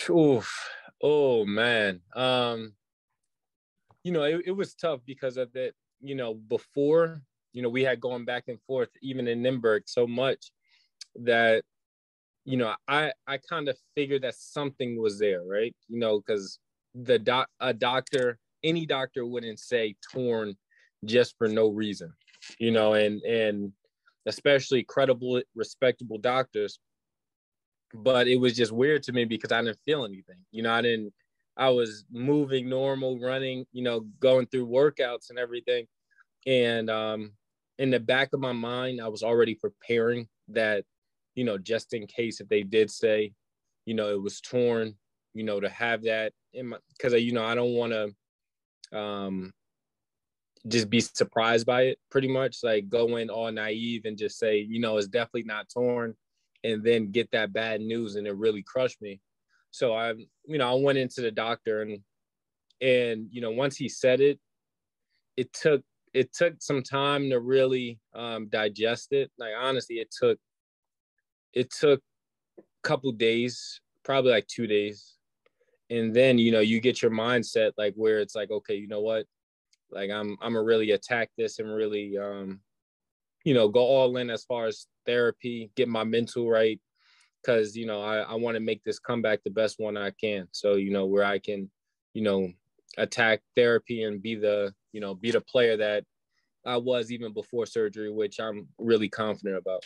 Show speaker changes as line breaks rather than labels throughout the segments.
Oof. Oh man. It was tough because of that, before, we had gone back and forth even in Nymburk so much that, I kind of figured that something was there, right? Because any doctor wouldn't say torn just for no reason, and especially credible, respectable doctors. But it was just weird to me because I didn't feel anything. I was moving normal, running, going through workouts and everything. And in the back of my mind, I was already preparing that, just in case if they did say, it was torn, to have that in my, because, I don't want to just be surprised by it, pretty much, like go in all naive and just say, it's definitely not torn, and then get that bad news and it really crushed me. So I went into the doctor and once he said it, it took some time to really digest it. Like, honestly, it took a couple days, probably like 2 days. And then, you get your mindset, like, where it's like, okay, you know what? Like, I'm gonna really attack this and really, go all in as far as therapy, get my mental right. Cause, I want to make this comeback the best one I can. So, where I can, attack therapy and be the player that I was even before surgery, which I'm really confident about.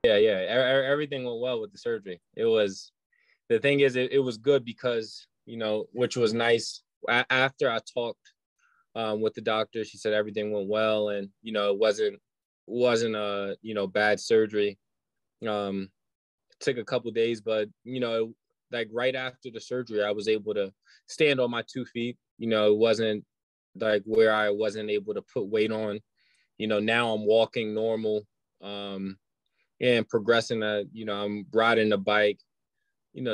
Yeah. Everything went well with the surgery. The thing is, it was good because, which was nice. After I talked with the doctor, she said everything went well, and, it wasn't a, bad surgery. It took a couple days, but, like right after the surgery, I was able to stand on my 2 feet. It wasn't like where I wasn't able to put weight on. Now I'm walking normal, and progressing. I'm riding the bike,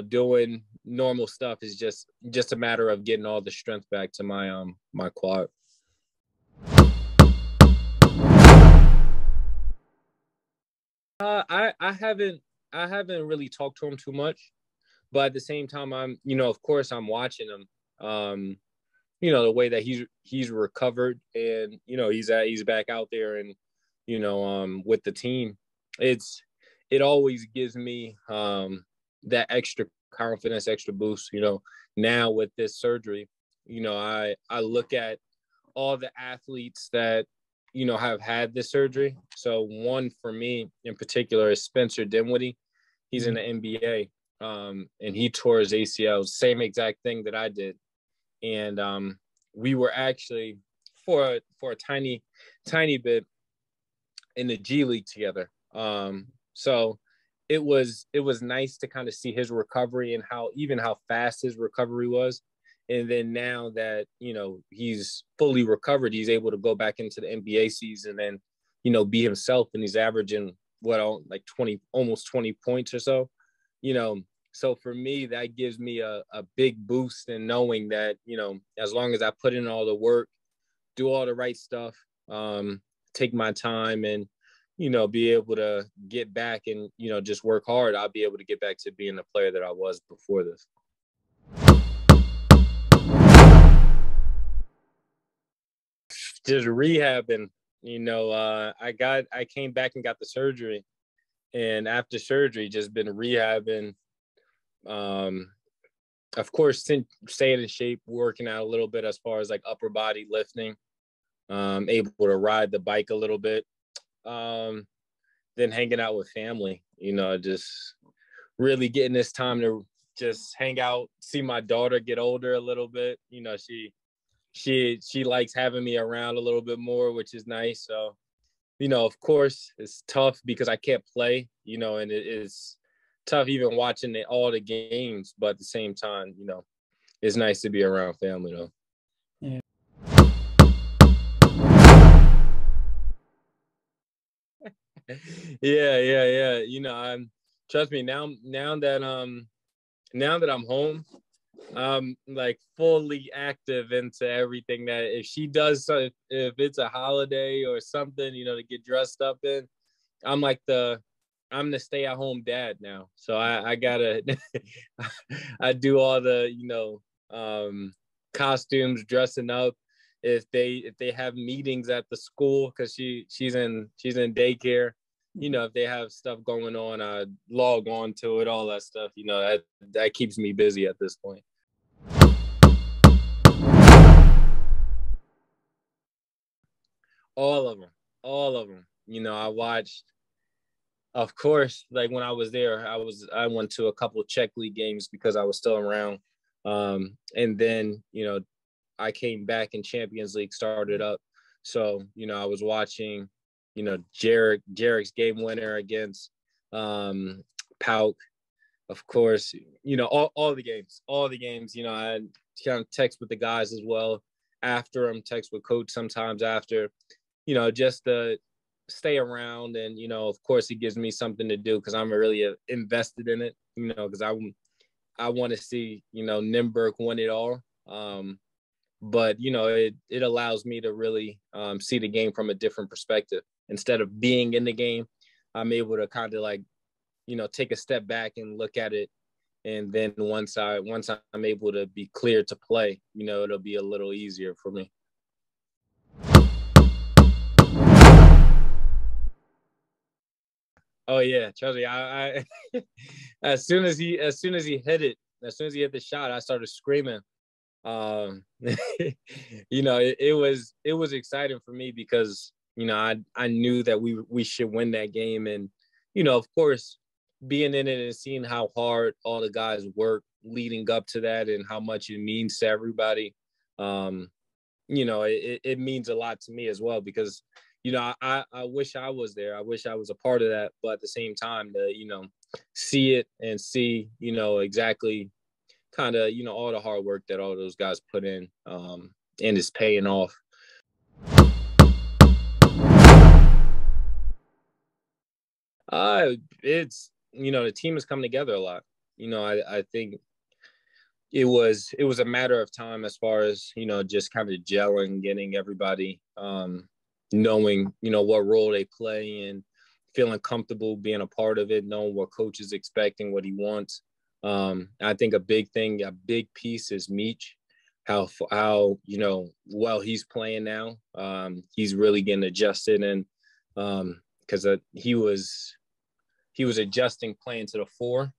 doing normal stuff. Is just a matter of getting all the strength back to my my quad. I haven't really talked to him too much, but at the same time, of course I'm watching him. The way that he's recovered, and, he's back out there, and, with the team. It always gives me that extra confidence, extra boost. Now with this surgery, I look at all the athletes that have had this surgery. So one for me in particular is Spencer Dinwiddie. He's in the NBA, and he tore his ACL, same exact thing that I did. And we were actually for a tiny bit in the G League together. So it was nice to kind of see his recovery and how fast his recovery was. And then now that, he's fully recovered, he's able to go back into the NBA season and, be himself. And he's averaging like 20, almost 20 points or so, So for me, that gives me a big boost in knowing that, as long as I put in all the work, do all the right stuff, take my time, and, be able to get back and, just work hard, I'll be able to get back to being the player that I was before this. Just rehabbing, I came back and got the surgery, and after surgery, just been rehabbing. Of course, staying in shape, working out a little bit as far as like upper body lifting, able to ride the bike a little bit, then hanging out with family, just really getting this time to just hang out, see my daughter get older a little bit. She likes having me around a little bit more, which is nice. So, of course, it's tough because I can't play, and it is tough even watching all the games. But at the same time, it's nice to be around family, though.
Yeah.
Yeah. Trust me, now that I'm home, I'm like fully active into everything. That if she does, if it's a holiday or something, to get dressed up in, I'm like I'm the stay-at-home dad now, so I gotta I do all the costumes, dressing up. If they have meetings at the school, because she's in daycare, if they have stuff going on, I log on to it, all that stuff. That keeps me busy at this point. All of them. I watched. Of course, like when I was there, I went to a couple of Czech league games because I was still around. And then, I came back and Champions League started up. So, I was watching, Jarek's game winner against Pauk. Of course, all the games, I kind of text with the guys as well after them, text with coach sometimes after, just to stay around. And, of course, it gives me something to do because I'm really invested in it, because I want to see, Nymburk win it all. But, it allows me to really see the game from a different perspective. Instead of being in the game, I'm able to kind of like, take a step back and look at it. And then once I'm able to be clear to play, it'll be a little easier for me. Oh yeah, trust me. I as soon as he hit it, as soon as he hit the shot, I started screaming. It was exciting for me because I knew that we should win that game, and of course, being in it and seeing how hard all the guys work leading up to that and how much it means to everybody, it means a lot to me as well because. I wish I was there. I wish I was a part of that. But at the same time, to, see it and see, exactly kind of, all the hard work that all those guys put in and it's paying off. It's, the team has come together a lot. I think it was a matter of time as far as, just kind of gelling, getting everybody, knowing, what role they play and feeling comfortable being a part of it, knowing what coach is expecting, what he wants. I think a big piece is Meech, how well he's playing now. He's really getting adjusted, and because he was adjusting playing to the 4,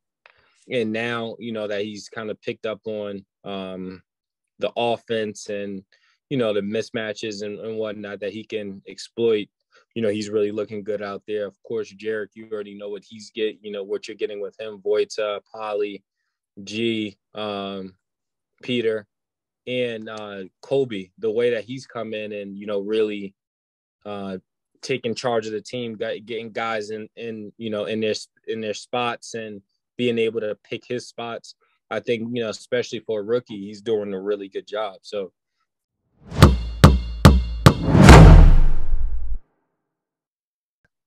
and now that he's kind of picked up on the offense and the mismatches and whatnot that he can exploit. He's really looking good out there. Of course, Jarek, you already know what he's what you're getting with him, Vojta, Polly, G, Peter, and Kobe, the way that he's come in and, really taking charge of the team, getting guys in their spots and being able to pick his spots. I think, especially for a rookie, he's doing a really good job. So,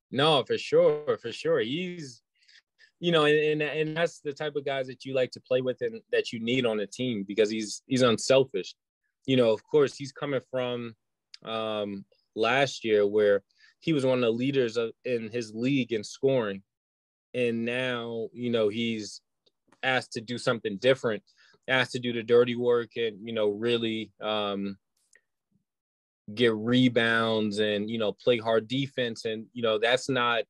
no, for sure. He's, and that's the type of guys that you like to play with and that you need on a team because he's unselfish. Of course, he's coming from last year where he was one of the leaders in his league in scoring. And now, he's asked to do something different, asked to do the dirty work and, really get rebounds and, play hard defense. And, that's not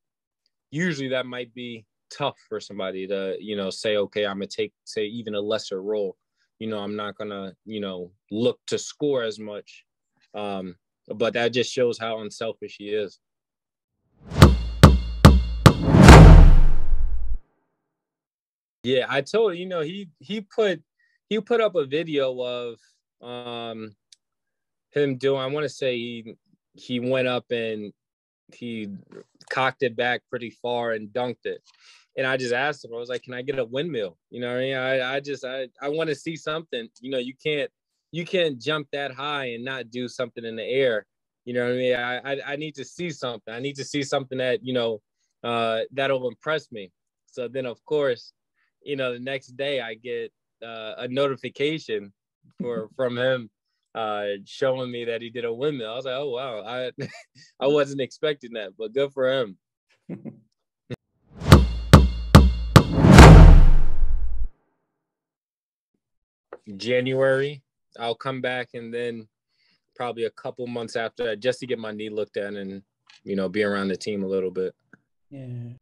usually that might be tough for somebody to, say, okay, I'm going to say even a lesser role. I'm not going to, look to score as much. But that just shows how unselfish he is. Yeah, I told he put up a video of him doing, I want to say he went up and he cocked it back pretty far and dunked it. And I just asked him, I was like, can I get a windmill? You know what I mean? I want to see something. You can't jump that high and not do something in the air. You know what I mean? I need to see something. I need to see something that, that'll impress me. So then, of course, the next day I get a notification from him showing me that he did a windmill. I was like, oh, wow. I wasn't expecting that, but good for him. January. I'll come back, and then probably a couple months after that, just to get my knee looked at and, you know, be around the team a little bit.
Yeah.